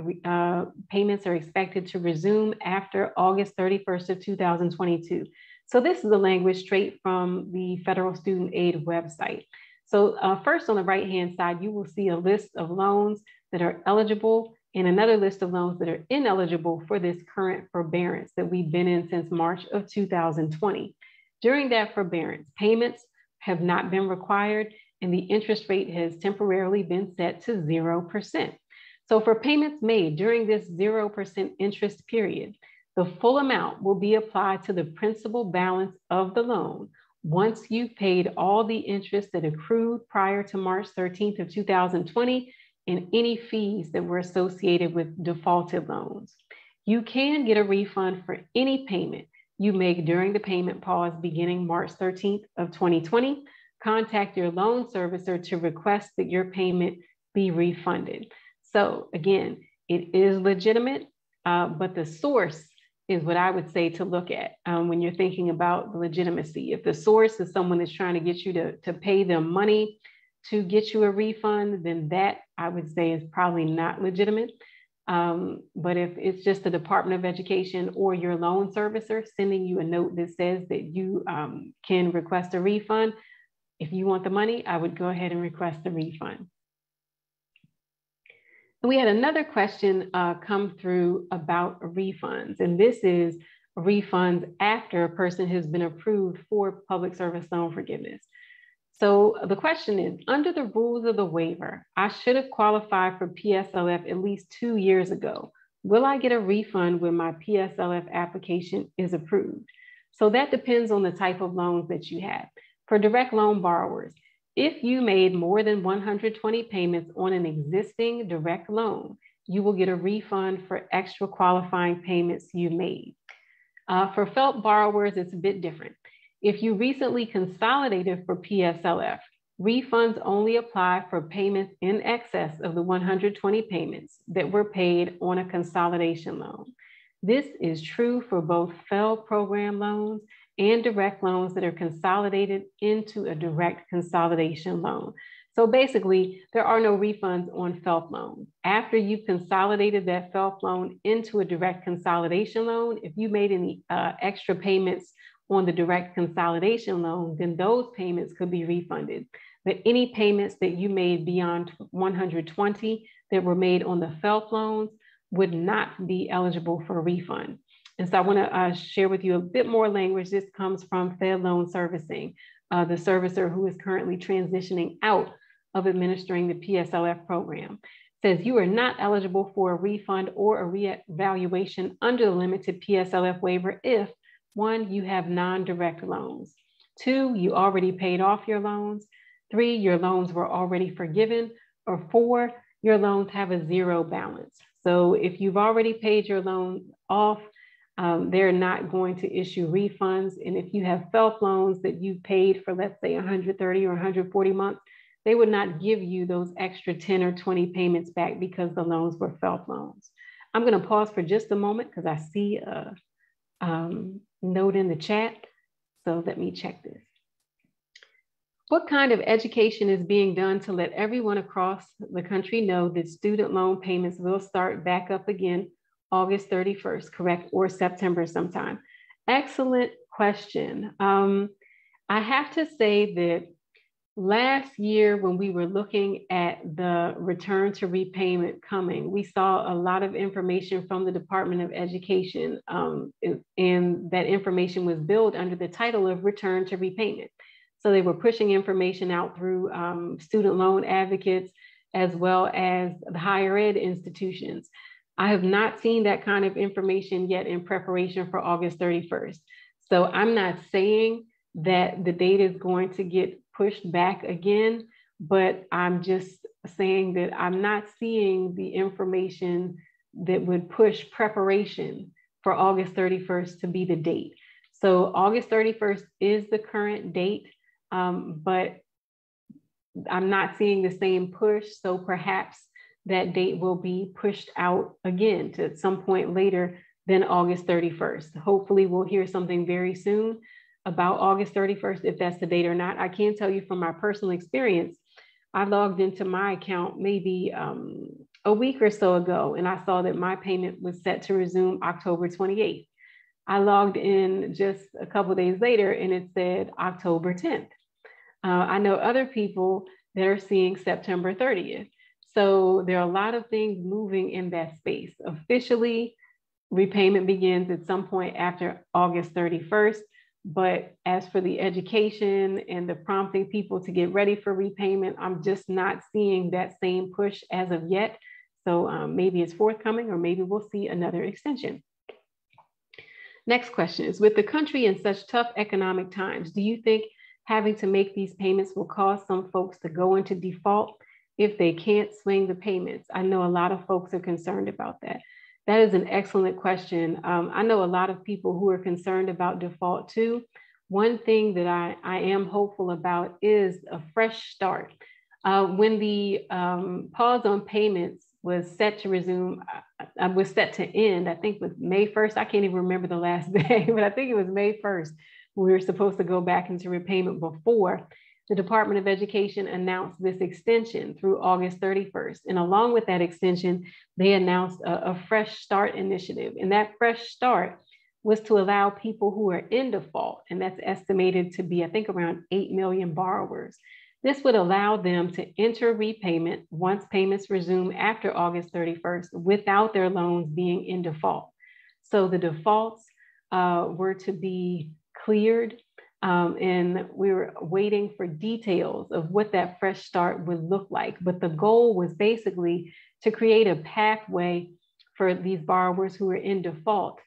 S1: payments are expected to resume after August 31st of 2022. So this is the language straight from the Federal Student Aid website. So first on the right-hand side, you will see a list of loans that are eligible and another list of loans that are ineligible for this current forbearance that we've been in since March of 2020. During that forbearance, payments have not been required and the interest rate has temporarily been set to 0%. So for payments made during this 0% interest period, the full amount will be applied to the principal balance of the loan once you've paid all the interest that accrued prior to March 13th of 2020 and any fees that were associated with defaulted loans. You can get a refund for any payment you make during the payment pause beginning March 13th of 2020. Contact your loan servicer to request that your payment be refunded. So again, it is legitimate, but the source is what I would say to look at when you're thinking about the legitimacy. If the source is someone that's trying to get you to pay them money to get you a refund, then that I would say is probably not legitimate. But if it's just the Department of Education or your loan servicer sending you a note that says that you can request a refund, if you want the money, I would go ahead and request a refund. We had another question come through about refunds, and this is refunds after a person has been approved for public service loan forgiveness. So the question is, under the rules of the waiver, I should have qualified for PSLF at least 2 years ago. Will I get a refund when my PSLF application is approved? So that depends on the type of loans that you have. For direct loan borrowers, if you made more than 120 payments on an existing direct loan, you will get a refund for extra qualifying payments you made. For FFELP borrowers, it's a bit different. If you recently consolidated for PSLF, refunds only apply for payments in excess of the 120 payments that were paid on a consolidation loan. This is true for both FFELP program loans and direct loans that are consolidated into a direct consolidation loan. So basically, there are no refunds on FFELP loans. After you've consolidated that FFELP loan into a direct consolidation loan, if you made any extra payments on the direct consolidation loan, then those payments could be refunded. But any payments that you made beyond 120 that were made on the FFELP loans would not be eligible for a refund. And so I want to share with you a bit more language. This comes from FedLoan Servicing, the servicer who is currently transitioning out of administering the PSLF program. It says you are not eligible for a refund or a reevaluation under the limited PSLF waiver if 1, you have non-direct loans. 2, you already paid off your loans. 3, your loans were already forgiven. Or 4, your loans have a 0 balance. So if you've already paid your loan off, they're not going to issue refunds. And if you have FFELP loans that you paid for, let's say 130 or 140 months, they would not give you those extra 10 or 20 payments back because the loans were FFELP loans. I'm going to pause for just a moment because I see a note in the chat. So let me check this. What kind of education is being done to let everyone across the country know that student loan payments will start back up again August 31st, correct, or September sometime? Excellent question. I have to say that last year, when we were looking at the return to repayment coming, we saw a lot of information from the Department of Education, and that information was billed under the title of return to repayment. So they were pushing information out through student loan advocates, as well as the higher ed institutions. I have not seen that kind of information yet in preparation for August 31st. So I'm not saying that the date is going to get pushed back again, but I'm just saying that I'm not seeing the information that would push preparation for August 31st to be the date. So August 31st is the current date, but I'm not seeing the same push. So perhaps that date will be pushed out again to some point later than August 31st. Hopefully we'll hear something very soon about August 31st, if that's the date or not. I can tell you from my personal experience, I logged into my account maybe a week or so ago, and I saw that my payment was set to resume October 28th. I logged in just a couple of days later and it said October 10th. I know other people that are seeing September 30th. So there are a lot of things moving in that space. Officially, repayment begins at some point after August 31st. But as for the education and the prompting people to get ready for repayment, I'm just not seeing that same push as of yet. So maybe it's forthcoming, or maybe we'll see another extension. Next question is, with the country in such tough economic times, do you think having to make these payments will cause some folks to go into default if they can't swing the payments? I know a lot of folks are concerned about that. That is an excellent question. I know a lot of people who are concerned about default too. One thing that I am hopeful about is a fresh start. When the pause on payments was set to resume, was set to end, I think was May 1st. I can't even remember the last day, but I think it was May 1st. We were supposed to go back into repayment before. The Department of Education announced this extension through August 31st. And along with that extension, they announced a fresh start initiative. And that fresh start was to allow people who are in default, and that's estimated to be, I think, around 8 million borrowers. This would allow them to enter repayment once payments resume after August 31st without their loans being in default. So the defaults were to be cleared. And we were waiting for details of what that fresh start would look like. But the goal was basically to create a pathway for these borrowers who are in default,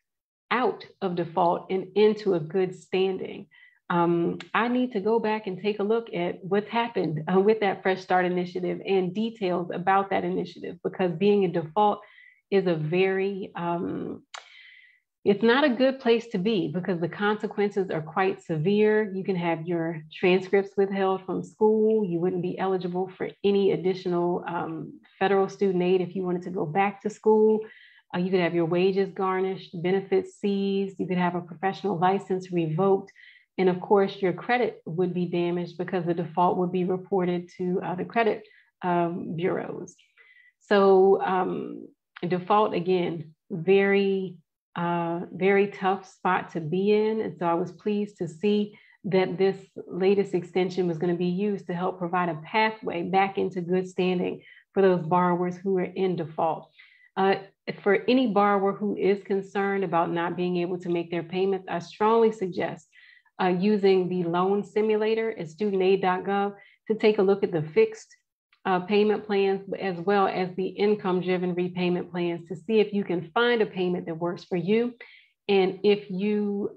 S1: out of default and into a good standing. I need to go back and take a look at what's happened with that Fresh Start initiative and details about that initiative, because being in default is a very, it's not a good place to be, because the consequences are quite severe. You can have your transcripts withheld from school. You wouldn't be eligible for any additional federal student aid if you wanted to go back to school. You could have your wages garnished, benefits seized. You could have a professional license revoked. And of course, your credit would be damaged because the default would be reported to the credit bureaus. So default, again, very tough spot to be in. And so I was pleased to see that this latest extension was going to be used to help provide a pathway back into good standing for those borrowers who are in default. For any borrower who is concerned about not being able to make their payments, I strongly suggest using the loan simulator at studentaid.gov to take a look at the fixed payment plans, as well as the income-driven repayment plans, to see if you can find a payment that works for you. And if you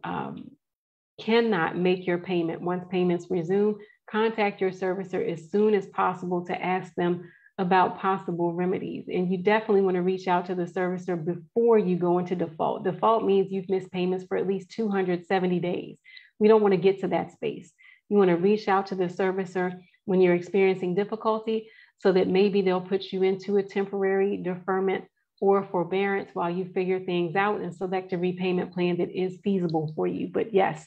S1: cannot make your payment once payments resume, contact your servicer as soon as possible to ask them about possible remedies. And you definitely want to reach out to the servicer before you go into default. Default means you've missed payments for at least 270 days. We don't want to get to that space. You want to reach out to the servicer when you're experiencing difficulty, so that maybe they'll put you into a temporary deferment or forbearance while you figure things out and select a repayment plan that is feasible for you. But yes,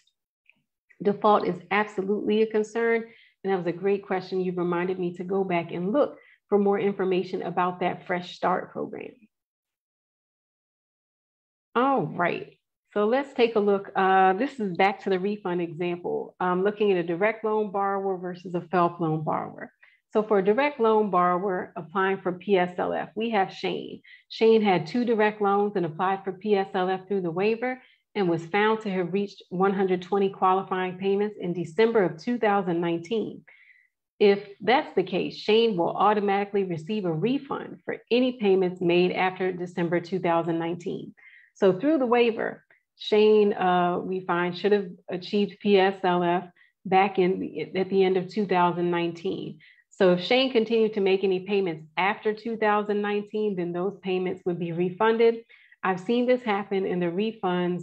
S1: default is absolutely a concern. And that was a great question. You reminded me to go back and look for more information about that Fresh Start program. All right. So let's take a look. This is back to the refund example, looking at a direct loan borrower versus a FFELP loan borrower. So for a direct loan borrower applying for PSLF, we have Shane. Shane had 2 direct loans and applied for PSLF through the waiver and was found to have reached 120 qualifying payments in December of 2019. If that's the case, Shane will automatically receive a refund for any payments made after December 2019. So through the waiver, Shane, we find, should have achieved PSLF back at the end of 2019. So if Shane continued to make any payments after 2019, then those payments would be refunded. I've seen this happen, and the refunds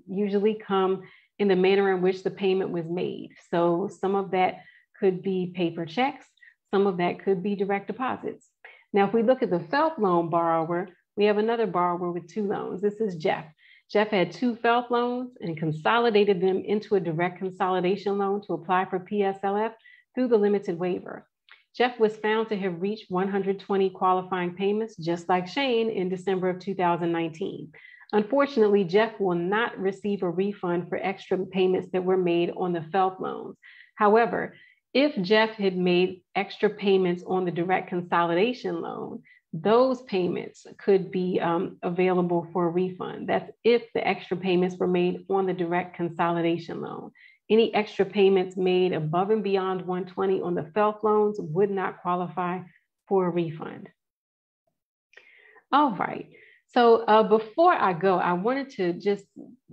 S1: usually come in the manner in which the payment was made. So some of that could be paper checks, some of that could be direct deposits. Now, if we look at the FFELP loan borrower, we have another borrower with 2 loans. This is Jeff. Jeff had 2 FFELP loans and consolidated them into a direct consolidation loan to apply for PSLF through the limited waiver. Jeff was found to have reached 120 qualifying payments, just like Shane, in December of 2019. Unfortunately, Jeff will not receive a refund for extra payments that were made on the FFELP loans. However, if Jeff had made extra payments on the direct consolidation loan, those payments could be available for a refund. That's if the extra payments were made on the direct consolidation loan. Any extra payments made above and beyond 120 on the FFELP loans would not qualify for a refund. All right. So before I go, I wanted to just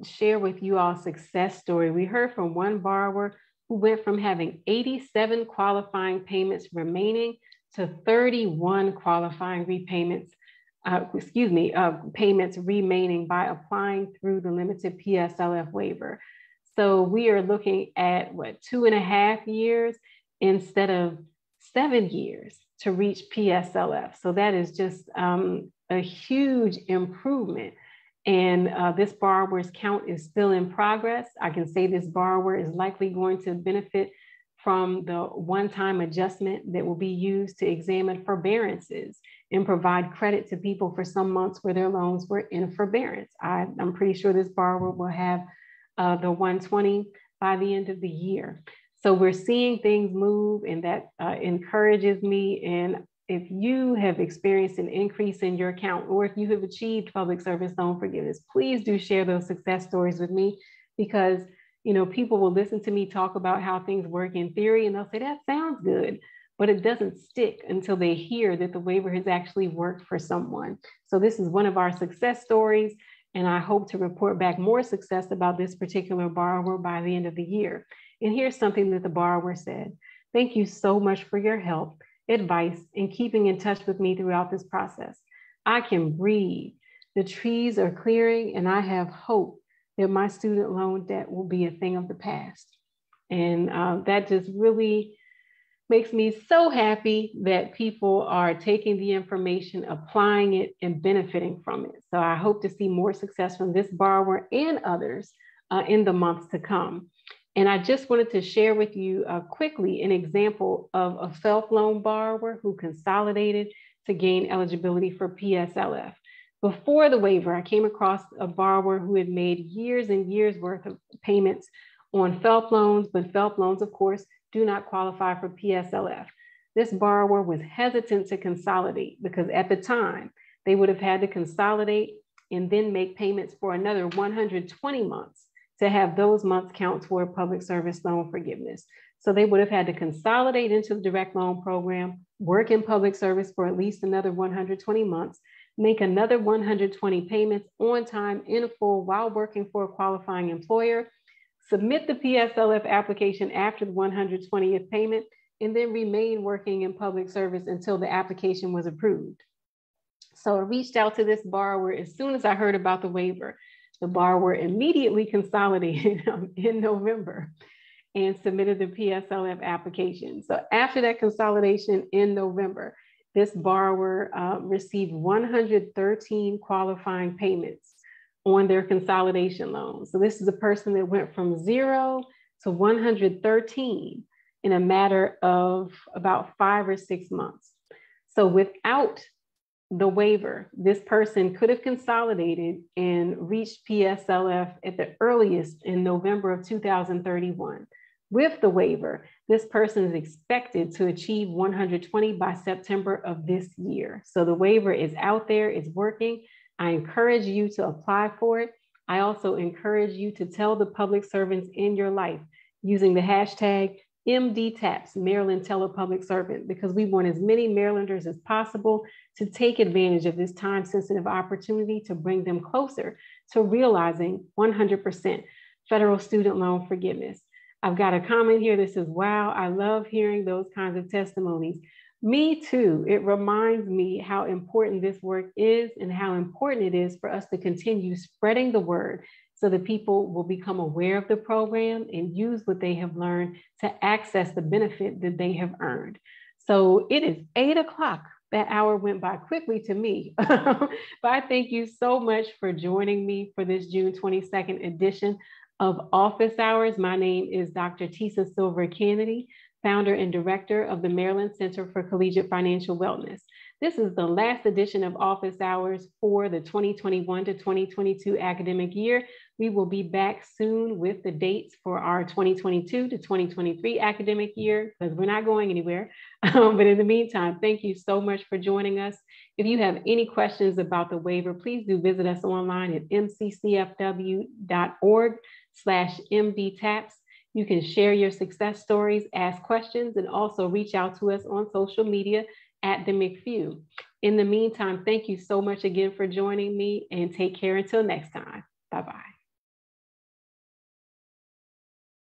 S1: share with you all a success story. We heard from one borrower who went from having 87 qualifying payments remaining to 31 qualifying payments remaining by applying through the limited PSLF waiver. So we are looking at what, 2.5 years instead of 7 years to reach PSLF. So that is just a huge improvement. And this borrower's count is still in progress. I can say this borrower is likely going to benefit from the one-time adjustment that will be used to examine forbearances and provide credit to people for some months where their loans were in forbearance. I'm pretty sure this borrower will have the 120 by the end of the year. So we're seeing things move, and that encourages me. And if you have experienced an increase in your account, or if you have achieved public service loan forgiveness, please do share those success stories with me, because people will listen to me talk about how things work in theory, and they'll say, that sounds good, but it doesn't stick until they hear that the waiver has actually worked for someone. So this is one of our success stories, and I hope to report back more success about this particular borrower by the end of the year. And here's something that the borrower said. Thank you so much for your help, advice, and keeping in touch with me throughout this process. I can breathe. The trees are clearing, and I have hope that my student loan debt will be a thing of the past. And that just really makes me so happy that people are taking the information, applying it, and benefiting from it. So I hope to see more success from this borrower and others in the months to come. And I just wanted to share with you quickly an example of a FFELP loan borrower who consolidated to gain eligibility for PSLF. Before the waiver, I came across a borrower who had made years and years worth of payments on FFELP loans, but FFELP loans, of course, do not qualify for PSLF. This borrower was hesitant to consolidate because at the time, they would have had to consolidate and then make payments for another 120 months to have those months count toward public service loan forgiveness. So they would have had to consolidate into the direct loan program, work in public service for at least another 120 months, make another 120 payments on time in full while working for a qualifying employer, submit the PSLF application after the 120th payment, and then remain working in public service until the application was approved. So I reached out to this borrower as soon as I heard about the waiver. The borrower immediately consolidated in November and submitted the PSLF application. So after that consolidation in November, this borrower received 113 qualifying payments on their consolidation loan. So this is a person that went from 0 to 113 in a matter of about 5 or 6 months. So without the waiver. This person could have consolidated and reached PSLF at the earliest in November of 2031. With the waiver, this person is expected to achieve 120 by September of this year. So the waiver is out there, it's working. I encourage you to apply for it. I also encourage you to tell the public servants in your life using the hashtag MDTAPS, Maryland Telepublic Servant, because we want as many Marylanders as possible to take advantage of this time-sensitive opportunity to bring them closer to realizing 100% federal student loan forgiveness. I've got a comment here that says, wow, I love hearing those kinds of testimonies. Me too. It reminds me how important this work is and how important it is for us to continue spreading the word so that people will become aware of the program and use what they have learned to access the benefit that they have earned. So it is 8 o'clock. That hour went by quickly to me, but I thank you so much for joining me for this June 22nd edition of Office Hours. My name is Dr. Tisa Silver Kennedy, founder and director of the Maryland Center for Collegiate Financial Wellness. This is the last edition of Office Hours for the 2021 to 2022 academic year. We will be back soon with the dates for our 2022 to 2023 academic year, because we're not going anywhere. But in the meantime, thank you so much for joining us. If you have any questions about the waiver, please do visit us online at mccfw.org/MDTAPS. You can share your success stories, ask questions, and also reach out to us on social media at the McFew. In the meantime, thank you so much again for joining me, and take care until next time.